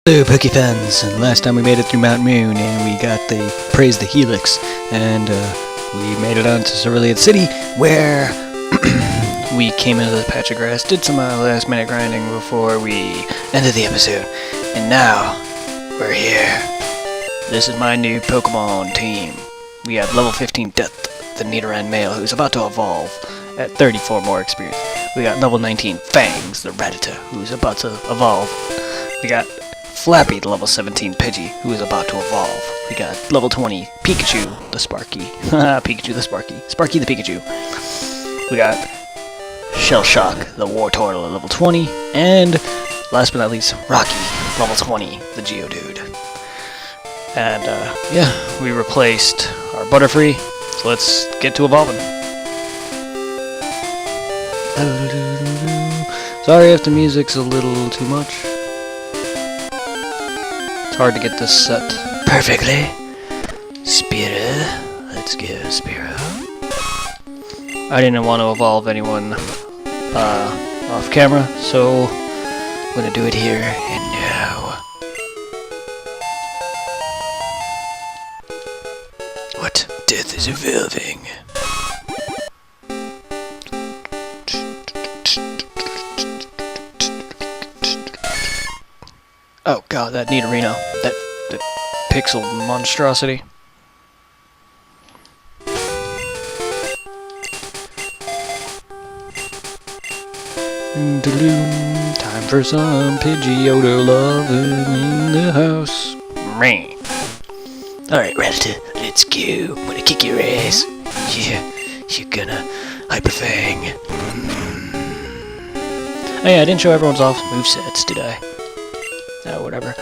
Hello Poke fans, and last time we made it through Mount Moon and we got the praise the Helix, and we made it on to Cerulean City where we came into the patch of grass, did some last minute grinding before we ended the episode, and now we're here. This is my new Pokemon team. We have level 15 Death, the Nidoran male who's about to evolve at 34 more experience. We got level 19 Fangs, the Rattata, who's about to evolve. We got Flappy, the level 17 Pidgey, who is about to evolve. We got level 20 Pikachu, the Sparky. Pikachu the Sparky. Sparky the Pikachu. We got Shell Shock, the Wartortle at level 20. And last but not least, Rocky, level 20, the Geodude. And yeah, we replaced our Butterfree, so let's get to evolving. Sorry if the music's a little too much. It's hard to get this set perfectly. Spira. Let's go, Spira. I didn't want to evolve anyone off camera, so I'm gonna do it here and now. What? Death is evolving. Oh god, that Nidorino. That pixel monstrosity. Time for some Pidgeotto loving in the house. Me. Alright, Rattata, let's go. I'm gonna kick your ass. Yeah, you're gonna Hyperfang. Oh yeah, I didn't show everyone's off movesets, did I? Oh, whatever.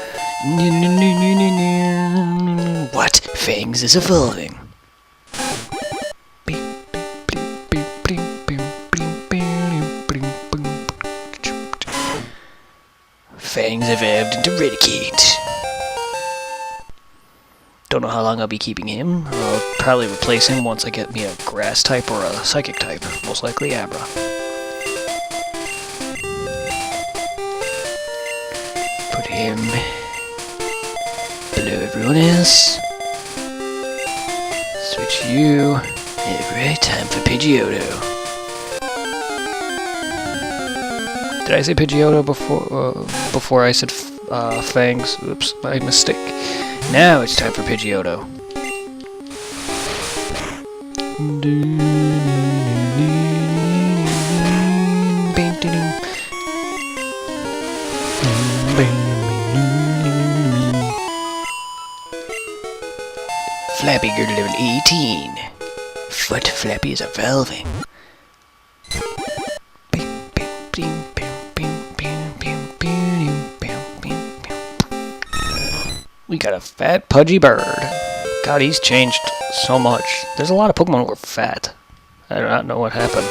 What? Fangs is evolving. Fangs evolved into Raticate. Don't know how long I'll be keeping him. I'll probably replace him once I get me a grass type or a psychic type. Most likely Abra. Put him below everyone else. Switch you. Alright, time for Pidgeotto. Did I say Pidgeotto before I said Fangs? Oops, my mistake. Now it's time for Pidgeotto. Flappy girl level 18. Foot Flappy is evolving. We got a fat pudgy bird. God, he's changed so much. There's a lot of Pokemon who are fat. I do not know what happened.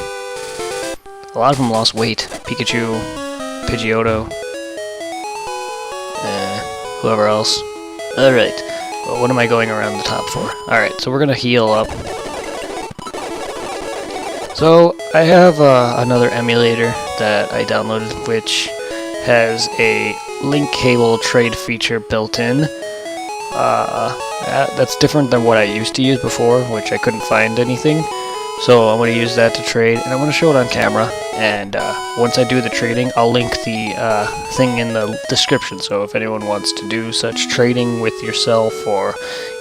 A lot of them lost weight. Pikachu, Pidgeotto, whoever else. Alright. Well, what am I going around the top for? Alright, so we're gonna heal up. So, I have another emulator that I downloaded, which has a link cable trade feature built in. That's different than what I used to use before, which I couldn't find anything. So I'm going to use that to trade, and I'm going to show it on camera. And once I do the trading, I'll link the thing in the description. So if anyone wants to do such trading with yourself, or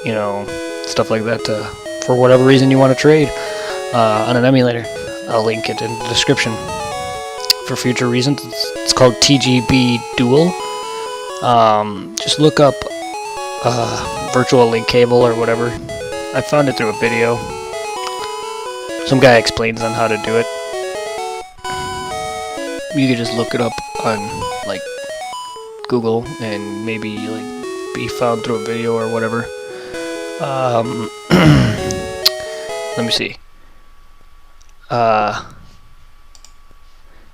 you know, stuff like that, for whatever reason you want to trade on an emulator, I'll link it in the description for future reasons. It's called TGB Dual. Just look up virtual link cable or whatever. I found it through a video. Some guy explains on how to do it. You could just look it up on like Google and maybe like be found through a video or whatever. Let me see.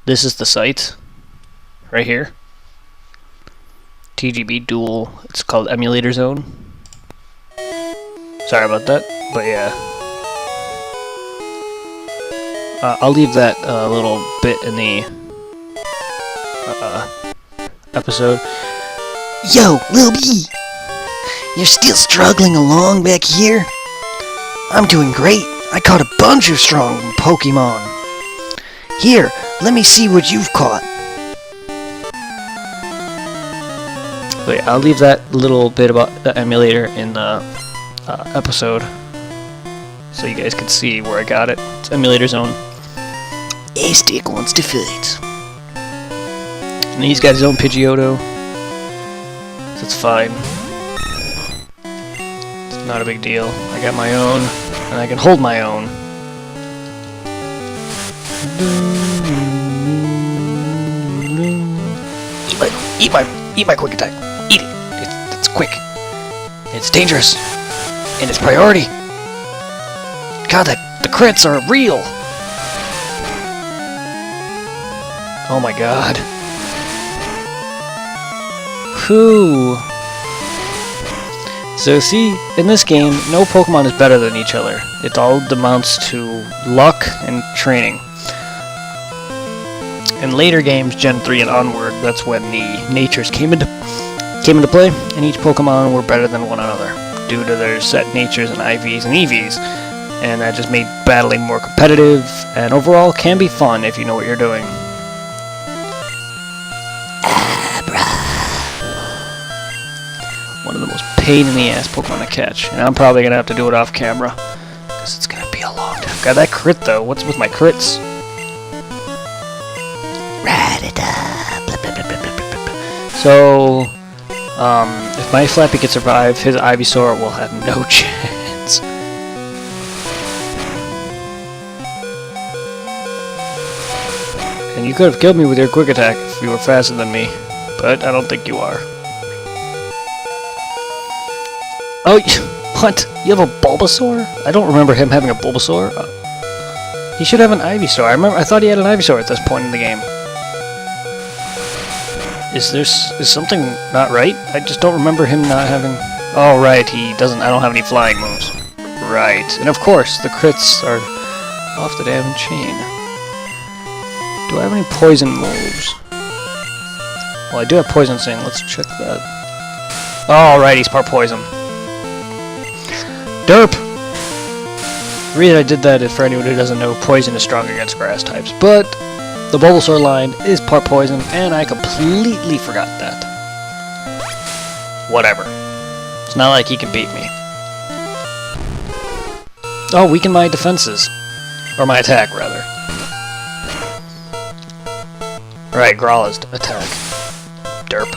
This is the site right here. TGB Dual. It's called Emulator Zone. Sorry about that, but yeah. I'll leave that little bit in the episode. Yo, Lil B! You're still struggling along back here? I'm doing great. I caught a bunch of strong Pokemon. Here, let me see what you've caught. Wait, I'll leave that little bit about the emulator in the episode, so you guys can see where I got it. It's emulator zone. A-Stick wants to fight. And he's got his own Pidgeotto. So it's fine. It's not a big deal. I got my own, and I can hold my own. Eat my quick attack. Eat it. It's quick. It's dangerous. And it's priority. God, the crits are real. Oh my god. Whew. So see, in this game, no Pokemon is better than each other. It all amounts to luck and training. In later games, Gen 3 and onward, that's when the natures came into play, and each Pokemon were better than one another, due to their set natures and IVs and EVs, and that just made battling more competitive, and overall can be fun if you know what you're doing. Abra. One of the most pain-in-the-ass Pokemon to catch, and I'm probably going to have to do it off camera, because it's going to be a long time. Got that crit though, what's with my crits? So, if my Flappy can survive, his Ivysaur will have no chance. And you could have killed me with your quick attack if you were faster than me, but I don't think you are. Oh, what? You have a Bulbasaur? I don't remember him having a Bulbasaur. He should have an Ivysaur. I thought he had an Ivysaur at this point in the game. Is something not right? I just don't remember him not having... Oh, right, he doesn't... I don't have any flying moves. Right. And of course, the crits are off the damn chain. Do I have any poison moves? Well, I do have Poison Sting. Let's check that. Oh, right, he's part poison. Derp! The reason I did that is for anyone who doesn't know, poison is strong against grass types. But the Bulbasaur line is part poison, and I completely forgot that. Whatever. It's not like he can beat me. Oh, weaken my defenses. Or my attack, rather. Right, Growlithe attack. Derp.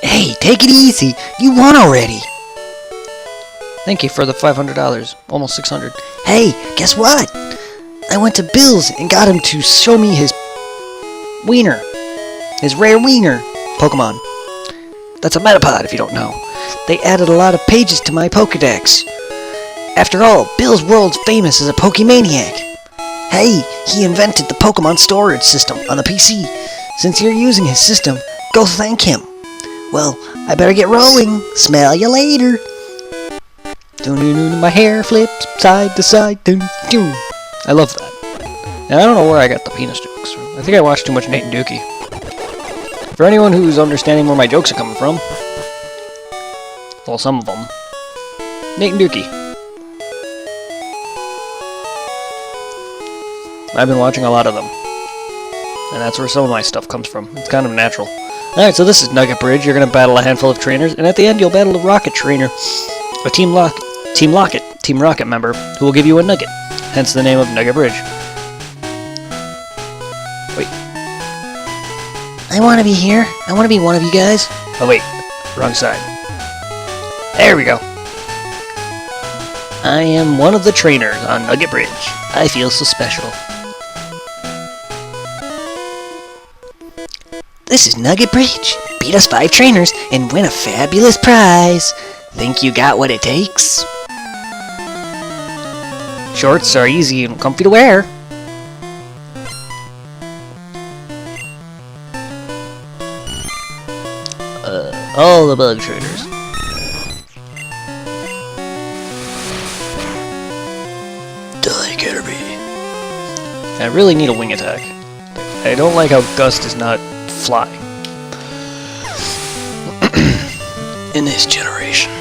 Hey, take it easy. You won already. Thank you for the $500. Almost $600. Hey, guess what? I went to Bill's and got him to show me his wiener. His rare wiener Pokemon. That's a Metapod, if you don't know. They added a lot of pages to my Pokedex. After all, Bill's world's famous as a Pokemaniac. Hey, he invented the Pokemon storage system on the PC. Since you're using his system, go thank him. Well, I better get rolling. Smell you later. My hair flips side to side. I love that. And I don't know where I got the penis jokes from. I think I watched too much Nate and Dookie. For anyone who's understanding where my jokes are coming from, well, some of them, Nate and Dookie. I've been watching a lot of them, and that's where some of my stuff comes from. It's kind of natural. Alright, so this is Nugget Bridge. You're going to battle a handful of trainers, and at the end you'll battle a Rocket trainer, a Team Rocket member, who will give you a nugget, hence the name of Nugget Bridge. Wait. I want to be here. I want to be one of you guys. Oh wait, wrong side. There we go. I am one of the trainers on Nugget Bridge. I feel so special. This is Nugget Bridge. Beat us 5 trainers and win a fabulous prize. Think you got what it takes? Shorts are easy and comfy to wear. All the bug trainers. Die, Kirby. I really need a wing attack. I don't like how Gust is not flying in this generation.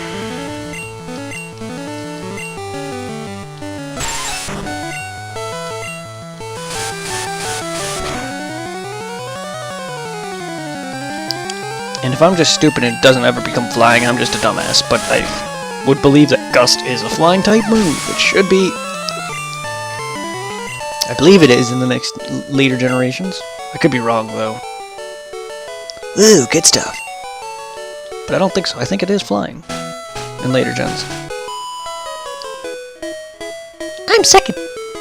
And if I'm just stupid and it doesn't ever become flying, I'm just a dumbass. But I would believe that Gust is a flying type move. It should be. I believe it is in the next later generations. I could be wrong though. Ooh, good stuff. But I don't think so. I think it is flying in later gens. I'm second.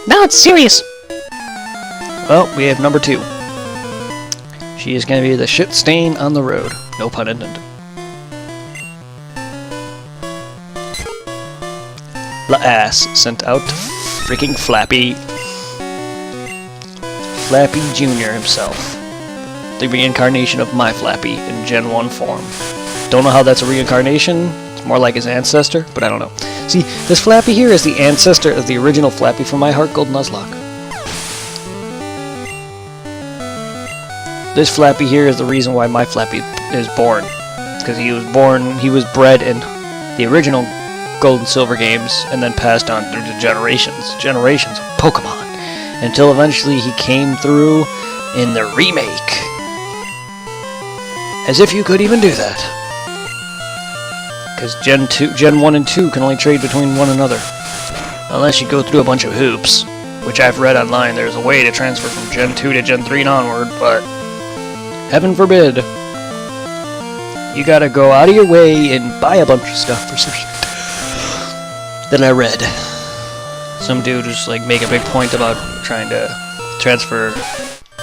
Now it's serious. Well, we have number 2. She is going to be the shit stain on the road. No pun intended. La ass sent out to freaking Flappy Jr. himself. The reincarnation of my Flappy in Gen 1 form. Don't know how that's a reincarnation. It's more like his ancestor, but I don't know. See, this Flappy here is the ancestor of the original Flappy from My Heart Gold Nuzlocke. This Flappy here is the reason why my Flappy is born. Because he was bred in the original Gold and Silver games, and then passed on through the generations of Pokemon, until eventually he came through in the remake. As if you could even do that. Because Gen 1 and 2 can only trade between one another. Unless you go through a bunch of hoops, which I've read online. There's a way to transfer from Gen 2 to Gen 3 and onward, but heaven forbid. You gotta go out of your way and buy a bunch of stuff for some shit that I read. Some dude just like make a big point about trying to transfer,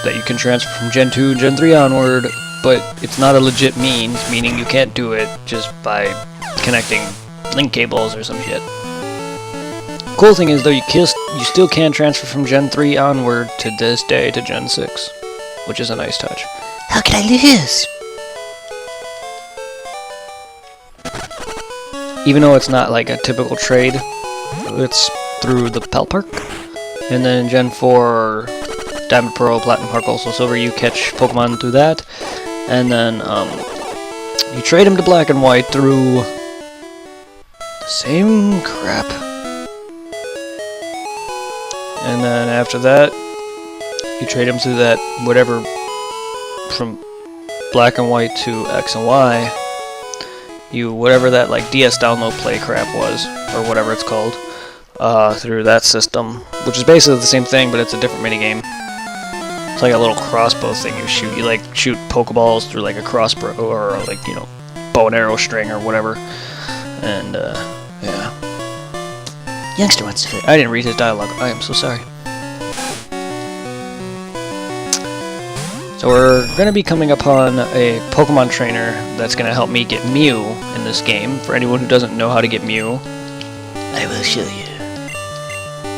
that you can transfer from Gen 2 and Gen 3 onward, but it's not a legit means, meaning you can't do it just by connecting link cables or some shit. Cool thing is though, you still can transfer from Gen 3 onward to this day to Gen 6, which is a nice touch. How can I lose? Even though it's not like a typical trade, it's through the Pal Park. And then in Gen 4, Diamond, Pearl, Platinum, Heart, Gold, Soul, Silver, you catch Pokemon through that. And then you trade them to Black and White through the same crap. And then after that, you trade them through that whatever from Black and White to X and Y. Whatever that like DS download play crap was, or whatever it's called, through that system, which is basically the same thing, but it's a different minigame. It's like a little crossbow thing you shoot. You like shoot Pokeballs through like a crossbow, or like, you know, bow and arrow string or whatever. And yeah. Youngster wants to fit. I didn't read his dialogue. I am so sorry. So we're going to be coming upon a Pokemon trainer that's going to help me get Mew in this game. For anyone who doesn't know how to get Mew, I will show you.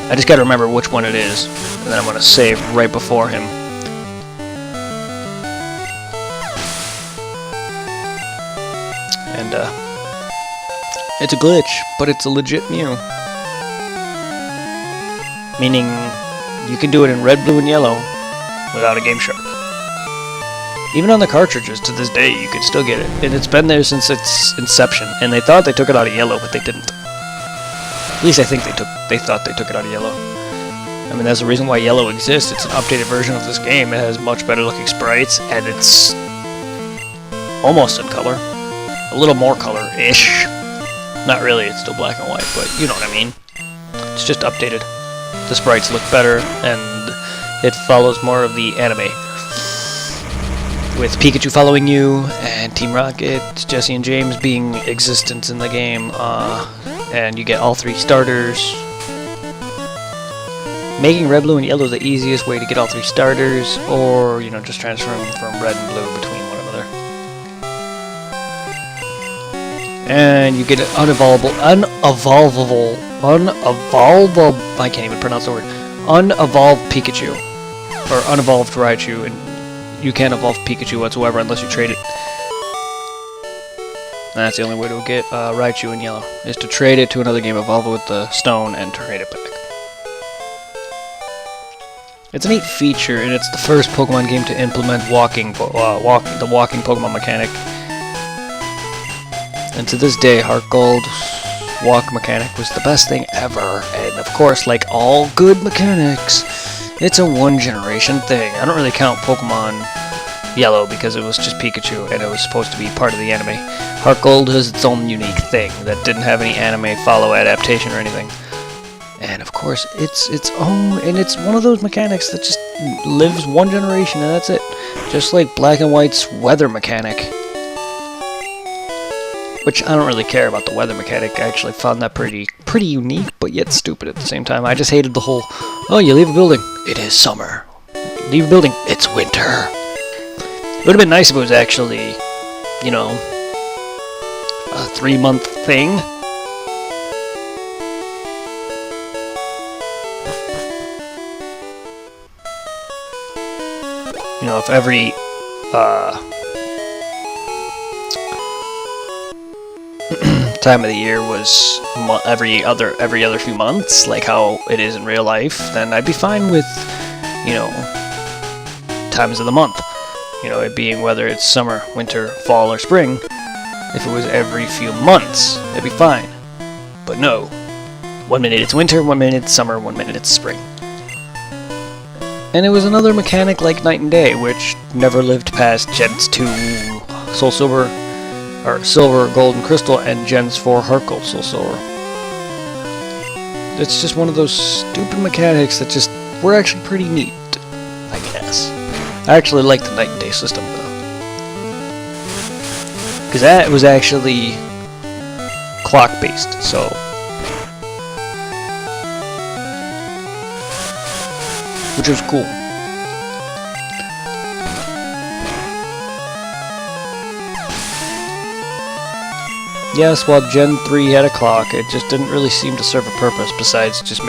I just got to remember which one it is, and then I'm going to save right before him. And it's a glitch, but it's a legit Mew. Meaning you can do it in red, blue, and yellow without a Game Shark. Even on the cartridges, to this day, you can still get it. And it's been there since its inception. And they thought they took it out of yellow, but they didn't. At least I think they thought they took it out of yellow. I mean, that's the reason why yellow exists. It's an updated version of this game. It has much better looking sprites, and it's almost in color. A little more color-ish. Not really, it's still black and white, but you know what I mean. It's just updated. The sprites look better, and it follows more of the anime. With Pikachu following you, and Team Rocket, Jesse and James being existent in the game, and you get all 3 starters. Making red, blue, and yellow the easiest way to get all 3 starters, or, you know, just transferring from red and blue between one another. And you get an unevolvable, I can't even pronounce the word, unevolved Pikachu, or unevolved Raichu, and you can't evolve Pikachu whatsoever unless you trade it. And that's the only way to get Raichu in yellow, is to trade it to another game, evolve it with the stone, and trade it back. It's a neat feature, and it's the first Pokemon game to implement the walking Pokemon mechanic. And to this day, Heart Gold's walk mechanic was the best thing ever. And of course, like all good mechanics, it's a one-generation thing. I don't really count Pokemon Yellow because it was just Pikachu, and it was supposed to be part of the anime. Heart Gold has its own unique thing that didn't have any anime follow adaptation or anything. And of course, it's its own, and it's one of those mechanics that just lives one generation, and that's it. Just like Black and White's weather mechanic. Which I don't really care about the weather mechanic. I actually found that pretty unique, but yet stupid at the same time. I just hated the whole, oh, you leave a building, it is summer. Leave a building, it's winter. It would have been nice if it was actually, you know, a 3-month thing. You know, if every time of the year was every other few months, like how it is in real life, then I'd be fine with, you know, times of the month. You know, it being whether it's summer, winter, fall, or spring. If it was every few months, it'd be fine. But no. 1 minute it's winter, 1 minute it's summer, 1 minute it's spring. And it was another mechanic like Night and Day, which never lived past Gens 2 Soul Silver, or Silver, Gold, and Crystal, and Gens 4 Heart Gold, Soul Silver. It's just one of those stupid mechanics that just were actually pretty neat, I guess. I actually like the Night and Day system, though. Because that was actually clock-based, so... which was cool. Yes, while Gen 3 had a clock, it just didn't really seem to serve a purpose besides just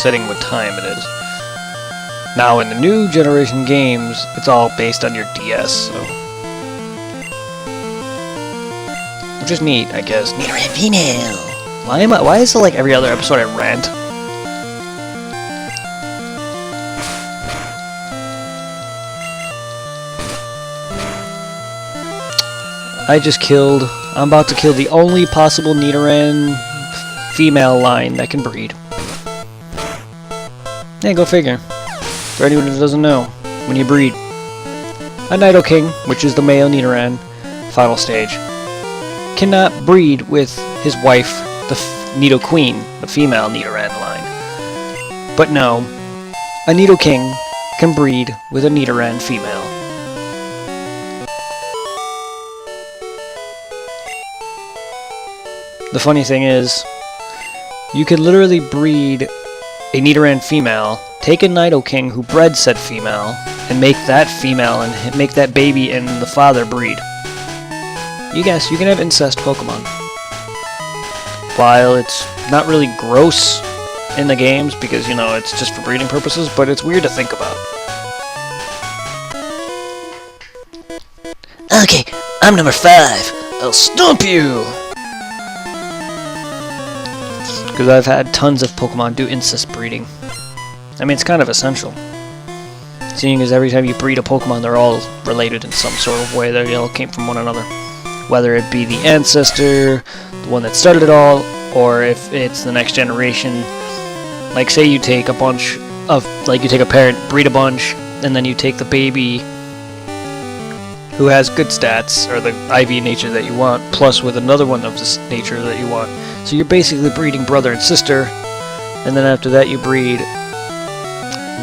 setting what time it is. Now in the new generation games, it's all based on your DS, so... which is neat, I guess. Neater and female! Why is it like every other episode I rant? I'm about to kill the only possible Nidoran female line that can breed. Yeah, go figure. For anyone who doesn't know, when you breed, a Nidoking, which is the male Nidoran, final stage, cannot breed with his wife, the Nidoqueen, the female Nidoran line. But no, a Nidoking can breed with a Nidoran female. The funny thing is, you could literally breed a Nidoran female, take a Nidoking who bred said female, and make that female and make that baby and the father breed. You guess, you can have incest Pokemon. While it's not really gross in the games, because, you know, it's just for breeding purposes, but it's weird to think about. Okay, I'm number 5. I'll stomp you! Because I've had tons of Pokemon do incest breeding. I mean, it's kind of essential. Seeing as every time you breed a Pokemon, they're all related in some sort of way. They all came from one another. Whether it be the ancestor, the one that started it all, or if it's the next generation. Like, say you take a bunch of, like, you take a parent, breed a bunch, and then you take the baby who has good stats, or the IV nature that you want, plus with another one of this nature that you want. So you're basically breeding brother and sister, and then after that you breed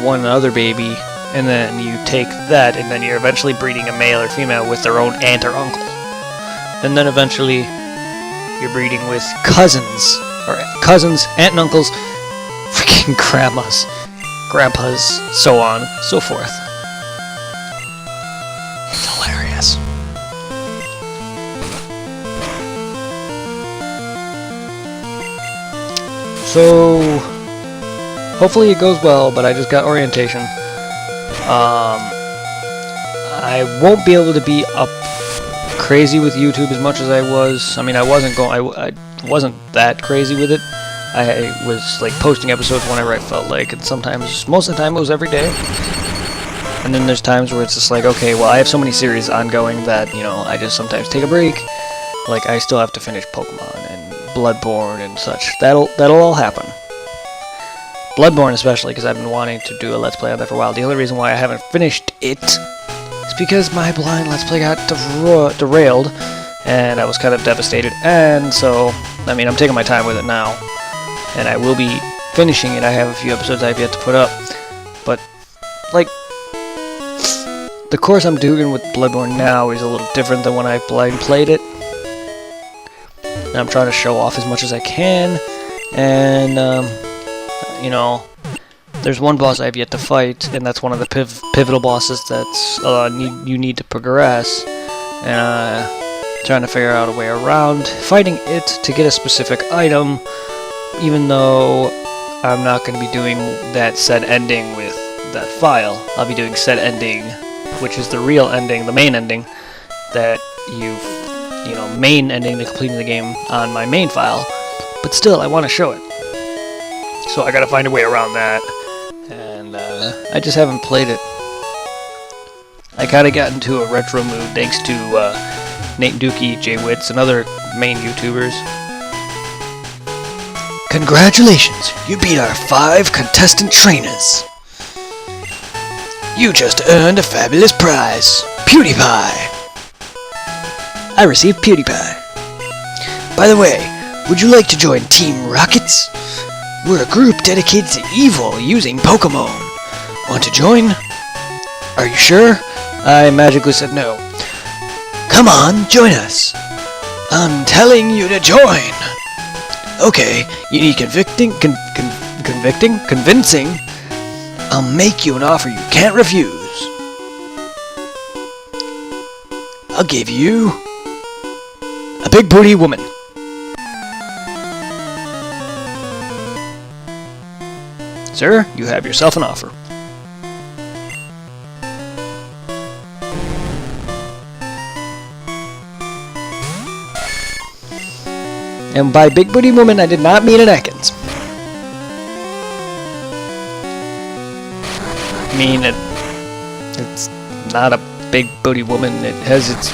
one other baby, and then you take that, and then you're eventually breeding a male or female with their own aunt or uncle. And then eventually you're breeding with cousins, aunt and uncles, freaking grandpas, so on, so forth. It's hilarious. So, hopefully it goes well, but I just got orientation. I won't be able to be up crazy with YouTube as much as I was. I mean, I wasn't that crazy with it, I was like posting episodes whenever I felt like, and sometimes, most of the time it was every day. And then there's times where it's just like, okay, well, I have so many series ongoing that, you know, I just sometimes take a break. Like, I still have to finish Pokemon and Bloodborne and such. That'll all happen. Bloodborne especially, because I've been wanting to do a Let's Play on that for a while. The only reason why I haven't finished it is because my blind Let's Play got derailed, and I was kind of devastated. And so, I mean, I'm taking my time with it now, and I will be finishing it. I have a few episodes I've yet to put up, but, like, the course I'm doing with Bloodborne now is a little different than when I blind played it. And I'm trying to show off as much as I can, and, you know, there's one boss I have yet to fight, and that's one of the pivotal bosses that's you need to progress, and trying to figure out a way around fighting it to get a specific item, even though I'm not going to be doing that said ending with that file. I'll be doing said ending, which is the real ending, the main ending, that main ending to completing the game on my main file, but still, I want to show it. So I gotta find a way around that, and I just haven't played it. I kinda got into a retro mood thanks to Nate Dookie, Jay Witz, and other main YouTubers. Congratulations, you beat our 5 contestant trainers. You just earned a fabulous prize, PewDiePie. I received PewDiePie. By the way, would you like to join Team Rockets? We're a group dedicated to evil using Pokemon. Want to join? Are you sure? I magically said no. Come on, join us. I'm telling you to join. Okay, you need convincing? I'll make you an offer you can't refuse. I'll give you a big booty woman. Sir, you have yourself an offer. And by big booty woman, I did not mean an Ekans. I mean, it's not a big booty woman. It has its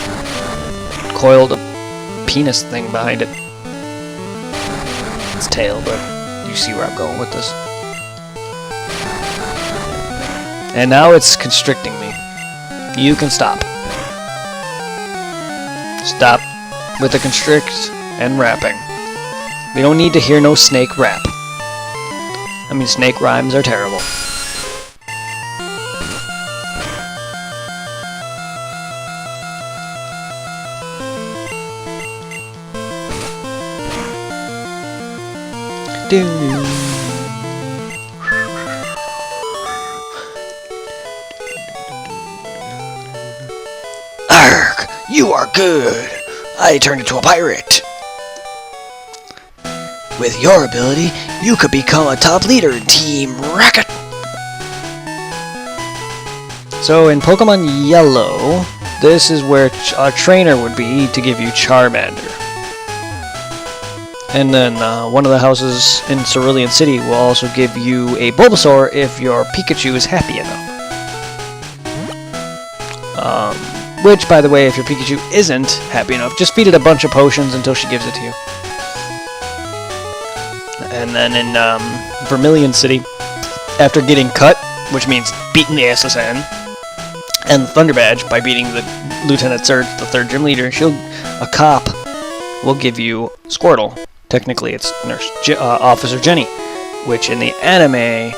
coiled penis thing behind it. Its tail, but you see where I'm going with this. And now it's constricting me. You can stop. Stop with the constrict and rapping. We don't need to hear no snake rap. I mean, snake rhymes are terrible. Arg! You are good! I turned into a pirate! With your ability, you could become a top leader in Team Rocket! So in Pokemon Yellow, this is where a trainer would be to give you Charmander. And then one of the houses in Cerulean City will also give you a Bulbasaur if your Pikachu is happy enough. Which, by the way, if your Pikachu isn't happy enough, just feed it a bunch of potions until she gives it to you. And then in Vermilion City, after getting cut, which means beating the SSN, and Thunder Badge by beating the Lieutenant Surge, the 3rd gym leader, a cop will give you Squirtle. Technically, it's Officer Jenny, which in the anime,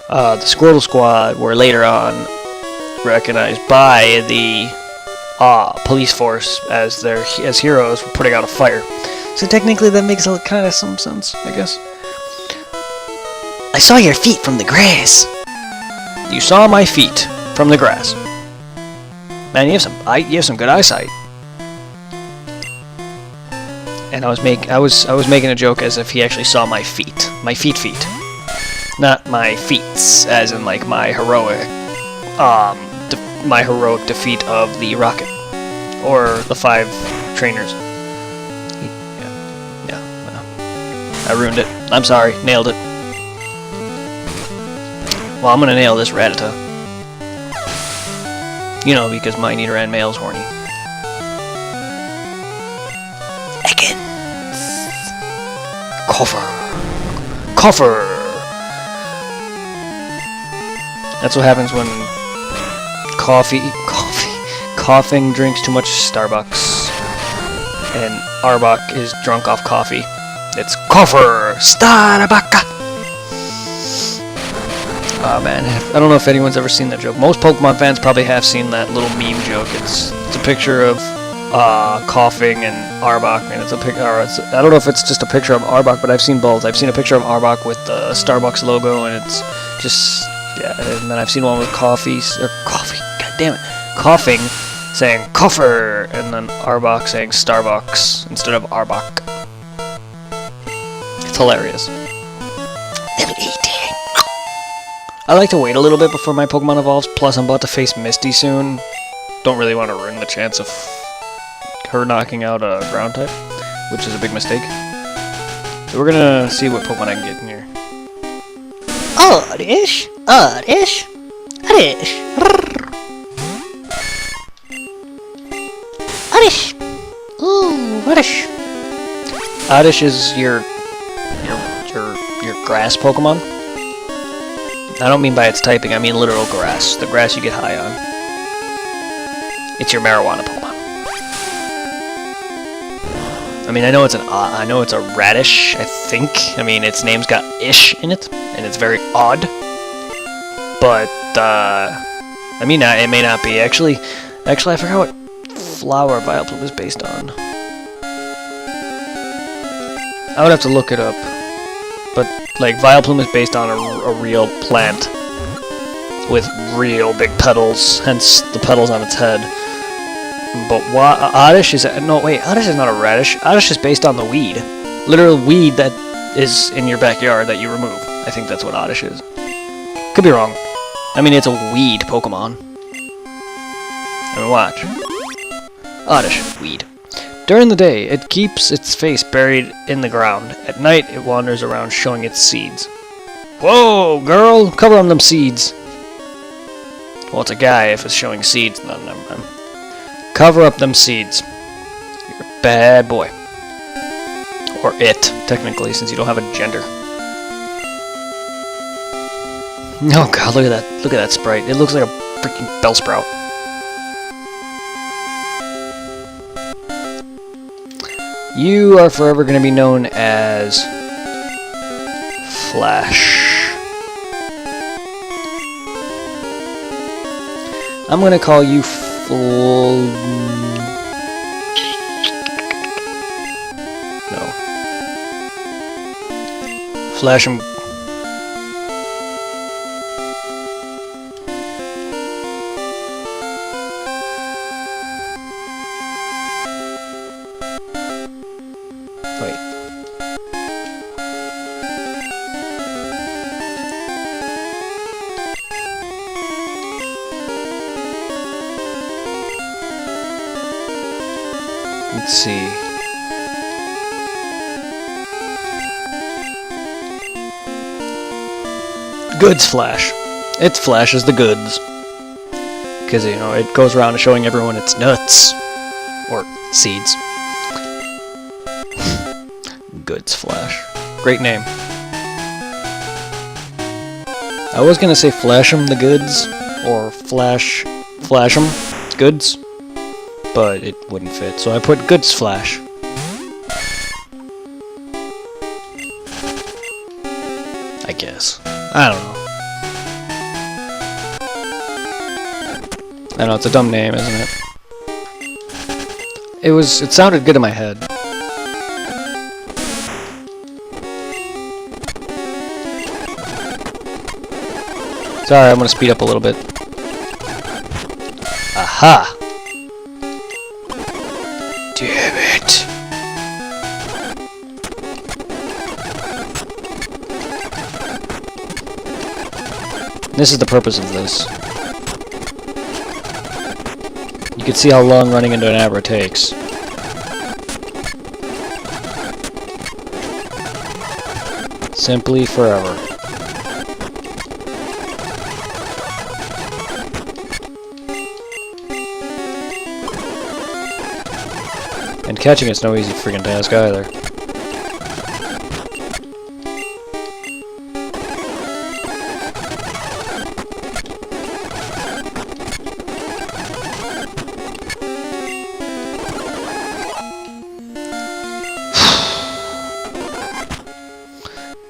the Squirtle Squad were later on recognized by the police force as heroes for putting out a fire. So technically, that makes kind of some sense, I guess. I saw your feet from the grass. You saw my feet from the grass. Man, you have some good eyesight. And I was making a joke as if he actually saw my feet. My feet. Not my feats, as in like my heroic defeat of the Rocket. Or the 5 trainers. Yeah, well, I ruined it. I'm sorry, nailed it. Well, I'm gonna nail this Rattata. You know, because my Eater and male's horny. Coffer. That's what happens when coughing drinks too much Starbucks, and Arbok is drunk off coffee. It's Coffer Starbucks. Oh man, I don't know if anyone's ever seen that joke. Most Pokemon fans probably have seen that little meme joke. It's a picture of coughing and Arbok, and it's a pic. I don't know if it's just a picture of Arbok, but I've seen both. I've seen a picture of Arbok with the Starbucks logo, and it's just and then I've seen one with coughing, saying Coffer, and then Arbok saying Starbucks instead of Arbok. It's hilarious. I like to wait a little bit before my Pokemon evolves, plus I'm about to face Misty soon. Don't really want to ruin the chance of her knocking out a ground type, which is a big mistake. So we're gonna see what Pokemon I can get in here. Oddish. Oddish. Oddish. Oddish. Ooh, Oddish. Oddish is your grass Pokemon. I don't mean by its typing, I mean literal grass. The grass you get high on. It's your marijuana Pokemon. I mean, I know it's a radish, I think. I mean, its name's got ish in it, and it's very odd. But, I mean, it may not be. Actually, I forgot what flower Vileplume is based on. I would have to look it up. But, like, Vileplume is based on a real plant with real big petals, hence the petals on its head. But Oddish is... No, wait, Oddish is not a radish. Oddish is based on the weed. Literal weed that is in your backyard that you remove. I think that's what Oddish is. Could be wrong. I mean, it's a weed Pokemon. I mean, watch. Oddish, weed. During the day, it keeps its face buried in the ground. At night, it wanders around showing its seeds. Whoa, girl! Cover them seeds! Well, it's a guy if it's showing seeds. No, never mind. Cover up them seeds. You're a bad boy. Or it, technically, since you don't have a gender. Oh god, look at that. Look at that sprite. It looks like a freaking Bellsprout. You are forever going to be known as Flash. I'm going to call you No. Flash him. Wait. Let's see. Goods Flash. It flashes the goods. Because, you know, it goes around showing everyone its nuts. Or seeds. Goods Flash. Great name. I was gonna say Flash 'em the goods. Or Flash 'em goods. But it wouldn't fit, so I put Goods Flash. I guess. I don't know. I know, it's a dumb name, isn't it? It sounded good in my head. Sorry, I'm gonna speed up a little bit. Aha! Damn it! This is the purpose of this. You can see how long running into an abra takes. Simply forever. And catching it's no easy freaking task either.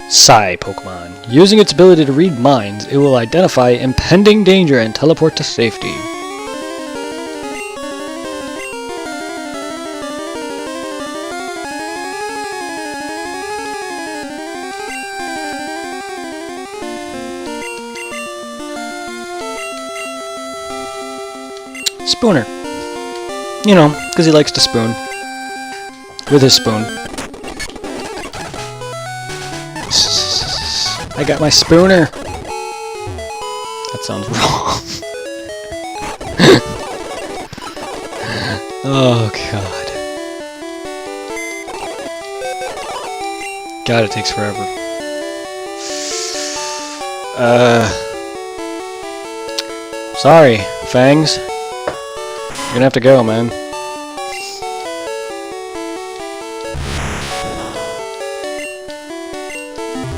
Psi Pokemon. Using its ability to read minds, it will identify impending danger and teleport to safety. Spooner. You know, because he likes to spoon. With his spoon. I got my spooner. That sounds wrong. Oh, God. God, it takes forever. Sorry, Fangs. You're gonna have to go, man.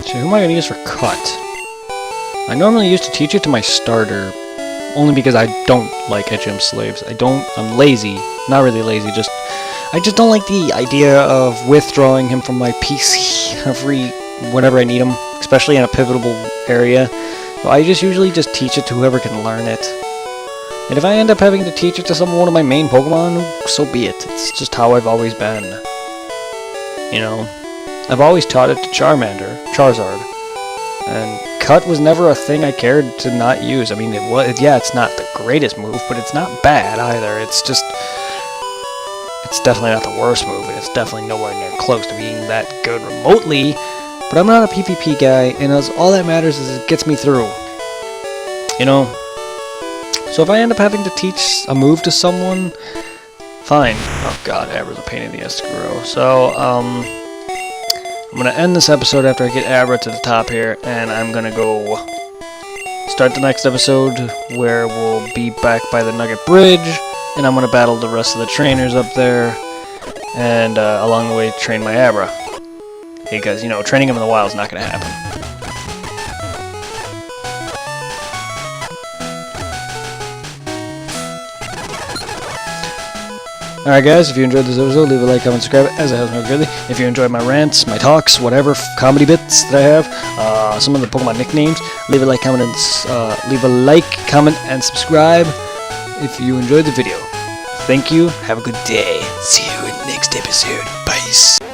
Shit, who am I gonna use for cut? I normally used to teach it to my starter, only because I don't like HM slaves. I'm lazy. Not really lazy, I just don't like the idea of withdrawing him from my PC whenever I need him, especially in a pivotal area. So I usually just teach it to whoever can learn it. And if I end up having to teach it to one of my main Pokemon, so be it. It's just how I've always been. You know? I've always taught it to Charizard. And Cut was never a thing I cared to not use. I mean, yeah, it's not the greatest move, but it's not bad either. It's definitely not the worst move, and it's definitely nowhere near close to being that good remotely. But I'm not a PvP guy, and all that matters is it gets me through. You know? So if I end up having to teach a move to someone, fine. Oh god, Abra's a pain in the ass to grow. So, I'm gonna end this episode after I get Abra to the top here, and I'm gonna go start the next episode where we'll be back by the Nugget Bridge, and I'm gonna battle the rest of the trainers up there, and along the way train my Abra. Because, you know, training him in the wild is not gonna happen. Alright guys, if you enjoyed this episode, leave a like, comment, subscribe, as it helps me out greatly. If you enjoyed my rants, my talks, whatever, comedy bits that I have, some of the Pokemon nicknames, leave a like, comment, and subscribe if you enjoyed the video. Thank you, have a good day. See you in the next episode. Bye.